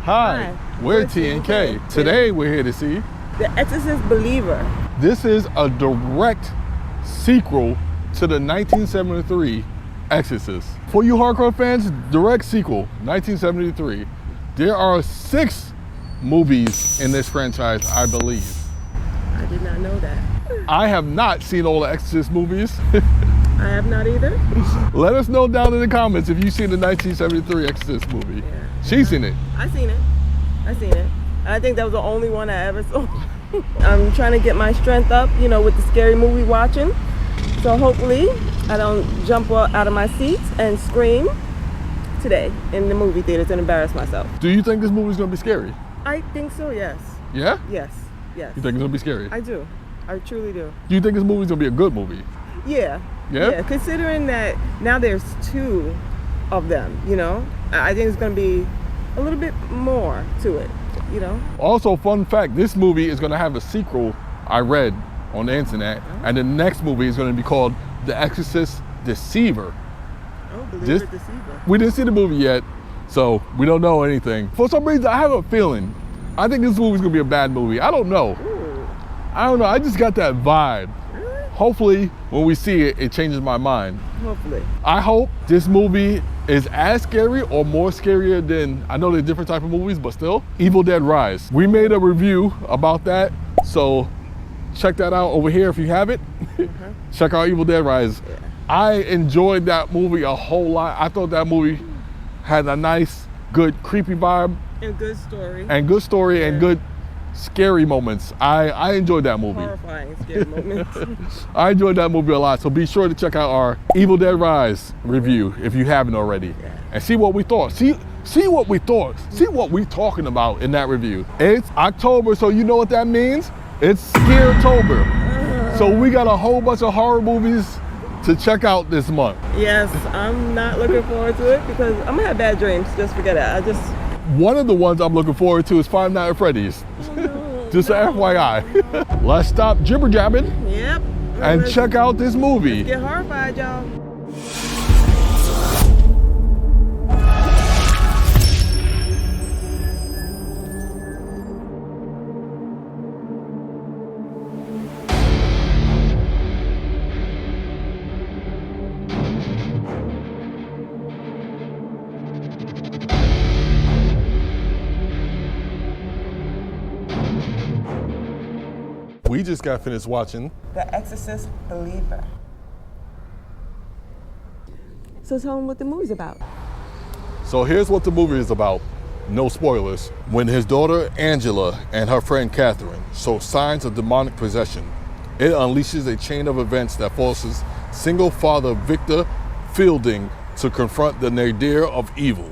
Hi, we're T and K. Today we're here to see The Exorcist Believer. This is a direct sequel to the 1973 Exorcist. For you hardcore fans, direct sequel, 1973. There are 6 movies in this franchise, I believe. I did not know that. I have not seen all the Exorcist movies. I have not either. Let us know down in the comments if you've seen the 1973 Exorcist movie. Yeah. She's seen it. I seen it. I think that was the only one I ever saw. I'm trying to get my strength up, you know, with the scary movie watching. So hopefully I don't jump out of my seat and scream today in the movie theaters and embarrass myself. Do you think this movie's gonna be scary? I think so, yes. Yeah? Yes. You think it's gonna be scary? I do. I truly do. Do you think this movie's gonna be a good movie? Yeah. Yeah? Considering that now there's 2 of them, you know, I think it's going to be a little bit more to it, you know. Also, fun fact, this movie is going to have a sequel I read on the internet, and the next movie is going to be called The Exorcist Deceiver. Oh, Believer Deceiver. We didn't see the movie yet, so we don't know anything. For some reason, I have a feeling. I think this movie's going to be a bad movie. I don't know. Ooh. I don't know. I just got that vibe. Really? Hopefully, when we see it, it changes my mind. Hopefully. I hope this movie is as scary or more scarier than, I know they're different type of movies, but still, Evil Dead Rise. We made a review about that, so check that out over here if you haven't. Check out Evil Dead Rise. Yeah. I enjoyed that movie a whole lot. I thought that movie had a nice, good, creepy vibe. And good story. And good story and good scary moments. I enjoyed that movie. Horrifying scary moments. I enjoyed that movie a lot, so be sure to check out our Evil Dead Rise review if you haven't already. Yeah. And see what we thought. See what we thought. See what we're talking about in that review. It's October, so you know what that means? It's Scaretober. So we got a whole bunch of horror movies to check out this month. Yes, I'm not looking forward to it because I'm gonna have bad dreams. Just forget it. One of the ones I'm looking forward to is Five Nights at Freddy's. Just an FYI. Let's stop jibber jabbing. Yep. And check out this movie. Get horrified, y'all. We just got finished watching The Exorcist Believer. So tell them what the movie's about. So here's what the movie is about. No spoilers. When his daughter Angela and her friend Catherine show signs of demonic possession, it unleashes a chain of events that forces single father Victor Fielding to confront the nadir of evil.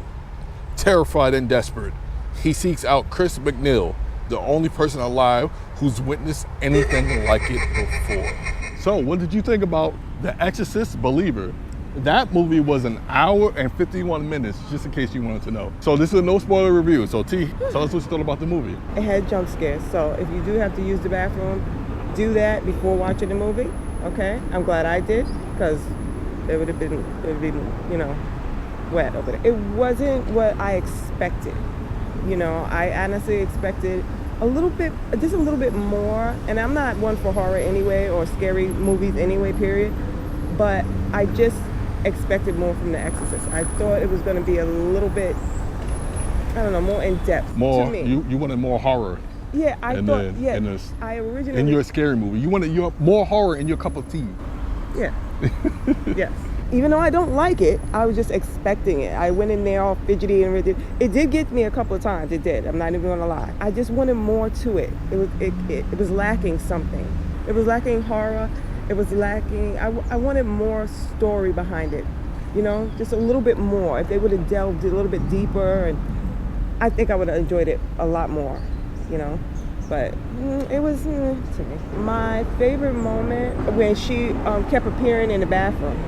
Terrified and desperate, he seeks out Chris McNeil, the only person alive who's witnessed anything like it before. So what did you think about The Exorcist Believer? That movie was 1 hour and 51 minutes, just in case you wanted to know. So this is a no spoiler review. So T, tell us what you thought about the movie. It had jump scares, so if you do have to use the bathroom, do that before watching the movie, okay? I'm glad I did, because it would have been, you know, wet over there. It wasn't what I expected. You know, I honestly expected just a little bit more, and I'm not one for horror anyway, or scary movies anyway, period, but I just expected more from The Exorcist. I thought it was going to be a little bit, I don't know, more in depth. More, to me. You wanted more horror. Yeah, I thought, I originally... In your scary movie. You wanted more horror in your cup of tea. Yeah, yes. Even though I don't like it, I was just expecting it. I went in there all fidgety and rigid. It did get me a couple of times, it did. I'm not even gonna lie. I just wanted more to it. It was lacking something. It was lacking horror. It was lacking, I wanted more story behind it. You know, just a little bit more. If they would have delved a little bit deeper, and I think I would have enjoyed it a lot more, you know. But it was, to me. My favorite moment, when she kept appearing in the bathroom.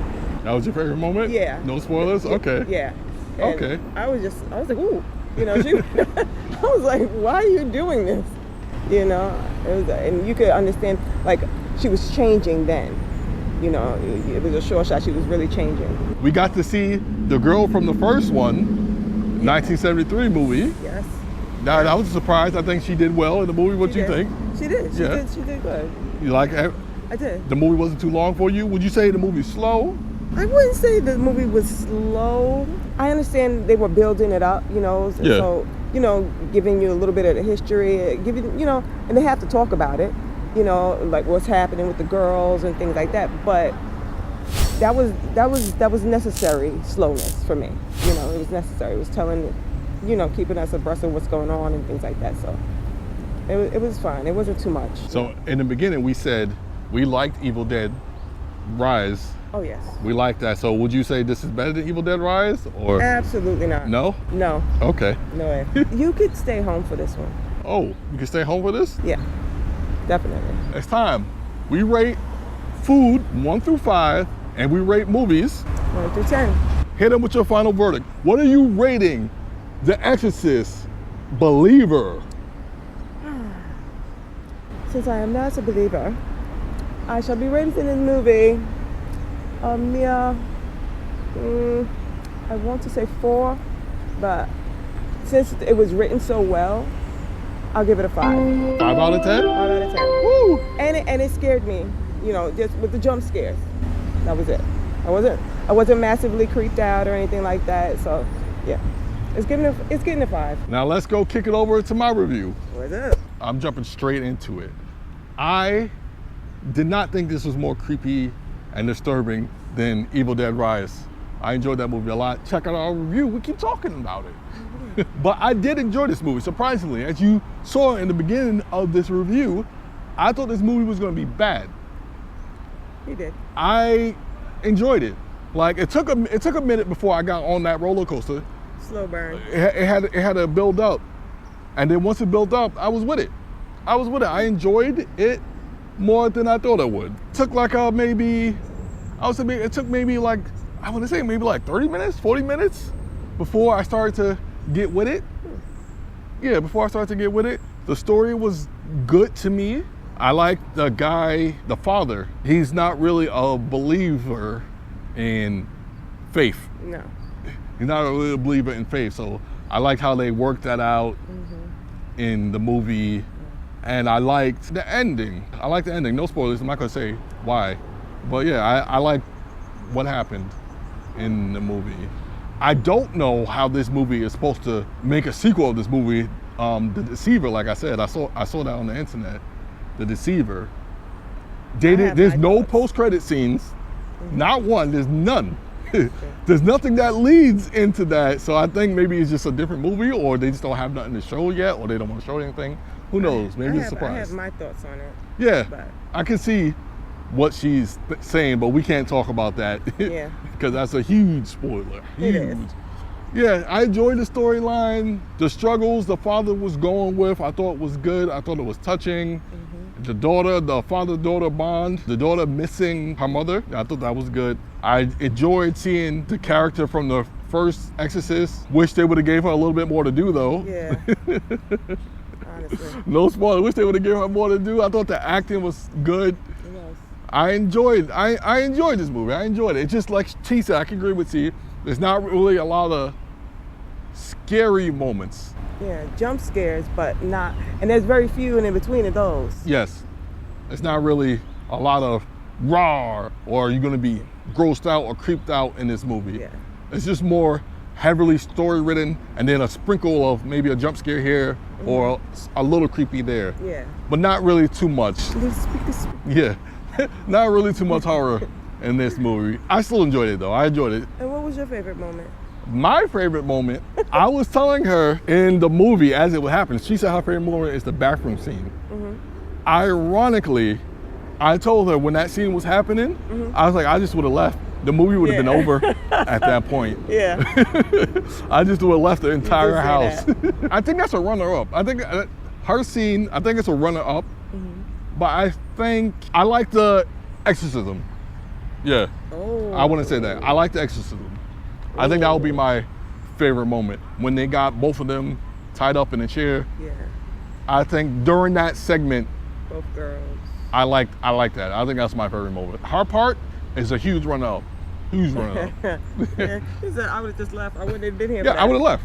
That was your favorite moment? Yeah. No spoilers? Okay. Yeah. And okay. I was like, ooh, you know, I was like, why are you doing this? You know, and you could understand, like, she was changing then. You know, it was a short shot, she was really changing. We got to see the girl from the first one, 1973 movie. Yes. Now, I was surprised. I think she did well in the movie. What She you did. think? She did. Yeah. She did good. You like it? I did. The movie wasn't too long for you? Would you say the movie's slow? I wouldn't say the movie was slow. I understand they were building it up, Yeah. so, giving you a little bit of the history, giving, and they have to talk about it, like what's happening with the girls and things like that. But that was necessary slowness for me. It was necessary. It was telling, keeping us abreast of what's going on and things like that. So it was fine. It wasn't too much. So in the beginning, we said we liked Evil Dead Rise. Oh, yes. We like that. So would you say this is better than Evil Dead Rise? Or Absolutely not. no? No. Okay. No way. You could stay home for this one. Oh, you can stay home for this? Yeah, definitely. It's time. We rate food 1 through 5, and we rate movies 1 through 10. Hit them with your final verdict. What are you rating The Exorcist Believer? Since I am not a believer, I shall be rating this movie a mere, I want to say 4, but since it was written so well, I'll give it a 5. 5 out of 10? 5 out of 10. Woo! And it scared me, just with the jump scares. That was it. I wasn't massively creeped out or anything like that. So yeah, it's getting a 5. Now let's go kick it over to my review. What's up? I'm jumping straight into it. I did not think this was more creepy and disturbing than Evil Dead Rise. I enjoyed that movie a lot. Check out our review. We keep talking about it. But I did enjoy this movie, surprisingly. As you saw in the beginning of this review, I thought this movie was going to be bad. You did. I enjoyed it. Like it took a minute before I got on that roller coaster. Slow burn. It had to build up, and then once it built up, I was with it. I enjoyed it more than I thought I would. It took like maybe 30 minutes, 40 minutes before I started to get with it. Yeah, before I started to get with it. The story was good to me. I like the guy, the father. He's not really a believer in faith. No. He's not really a believer in faith. So I liked how they worked that out in the movie. And I liked the ending. No spoilers, I'm not gonna say why. But yeah, I like what happened in the movie. I don't know how this movie is supposed to make a sequel of this movie. The Deceiver, like I said, I saw that on the internet. The Deceiver. There's no post-credit scenes. Not one, there's none. There's nothing that leads into that. So I think maybe it's just a different movie, or they just don't have nothing to show yet, or they don't want to show anything. Who knows? Maybe it's a surprise. I have my thoughts on it. Yeah, but I can see what she's saying, but we can't talk about that. Yeah. Because that's a huge spoiler. It is. Yeah, I enjoyed the storyline. The struggles the father was going with, I thought was good. I thought it was touching. The father-daughter bond, the daughter missing her mother, I thought that was good. I enjoyed seeing the character from the first Exorcist. Wish they would have gave her a little bit more to do, though. Yeah. Honestly. No spoiler. Wish they would have given her more to do. I thought the acting was good. Yes. I enjoyed this movie. I enjoyed it. It's just like T said, I can agree with T. There's not really a lot of scary moments. Yeah, jump scares, but not, and there's very few in between of those. Yes. It's not really a lot of raw, or you're gonna be grossed out or creeped out in this movie. Yeah. It's just more heavily story written, and then a sprinkle of maybe a jump scare here or a little creepy there. Yeah. But not really too much. Yeah. Not really too much horror in this movie. I still enjoyed it though. I enjoyed it. And what was your favorite moment? My favorite moment, I was telling her in the movie as it would happen, she said her favorite moment is the bathroom scene. Ironically, I told her when that scene was happening, I was like, I just would have left. The movie would have been over at that point. Yeah. I just would have left the entire house. That. I think that's a runner-up. I think her scene, I think it's a runner-up. But I think, I like the exorcism. Yeah. Oh. I wouldn't say that. I like the exorcism. I think that would be my favorite moment. When they got both of them tied up in a chair. Yeah. I think during that segment, both girls. I like that. I think that's my favorite moment. Her part is a huge runner-up. Huge runner-up. Yeah. He said, I would have just left. I wouldn't have been here. Yeah, I would have left.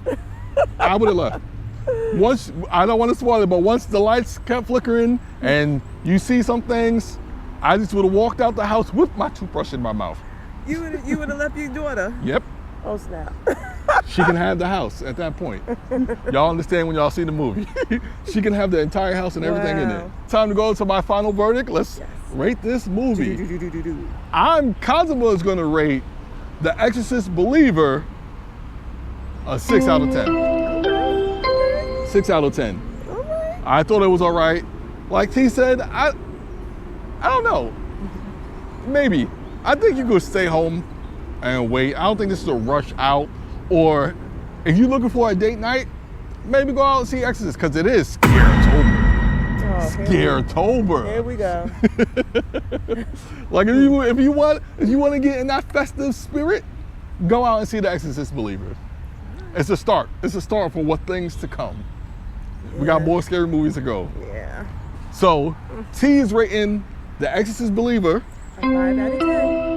I would have left. once, I don't want to spoil it, but once the lights kept flickering and you see some things, I just would have walked out the house with my toothbrush in my mouth. You would have left your daughter? Yep. Oh, snap. She can have the house at that point. Y'all understand when y'all see the movie. She can have the entire house and everything in it. Time to go to my final verdict. Let's rate this movie. Cosmo is going to rate The Exorcist Believer a 6 out of 10. 6 out of 10. I thought it was all right. Like T said, I don't know. Maybe. I think you could stay home and wait. I don't think this is a rush out. Or if you're looking for a date night, maybe go out and see Exorcist, because it is Scaretober. Oh, Scaretober. Here we go. Like if you want to get in that festive spirit, go out and see The Exorcist Believer. It's a start. It's a start for what things to come. We got more scary movies to go. Yeah. So T is rating The Exorcist Believer. A 5 out of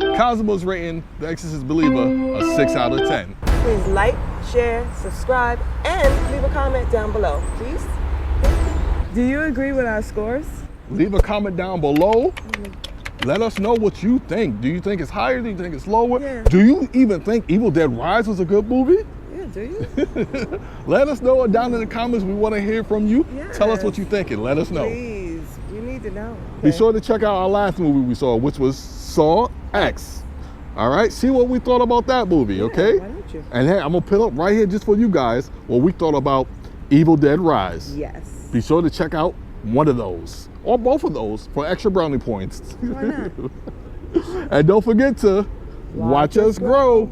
10. Cosmo's rating The Exorcist Believer a 6 out of 10. Please like, share, subscribe, and leave a comment down below, please. Do you agree with our scores? Leave a comment down below. Let us know what you think. Do you think it's higher? Do you think it's lower? Yeah. Do you even think Evil Dead Rise was a good movie? Yeah, do you? Let us know down in the comments. We want to hear from you. Yes. Tell us what you think and let us know. Please, we need to know. Be sure to check out our last movie we saw, which was Saw X. All right, see what we thought about that movie, okay? Why don't you? And hey, I'm gonna put up right here just for you guys what we thought about Evil Dead Rise. Yes. Be sure to check out one of those or both of those for extra brownie points. Why not? And don't forget to watch us grow.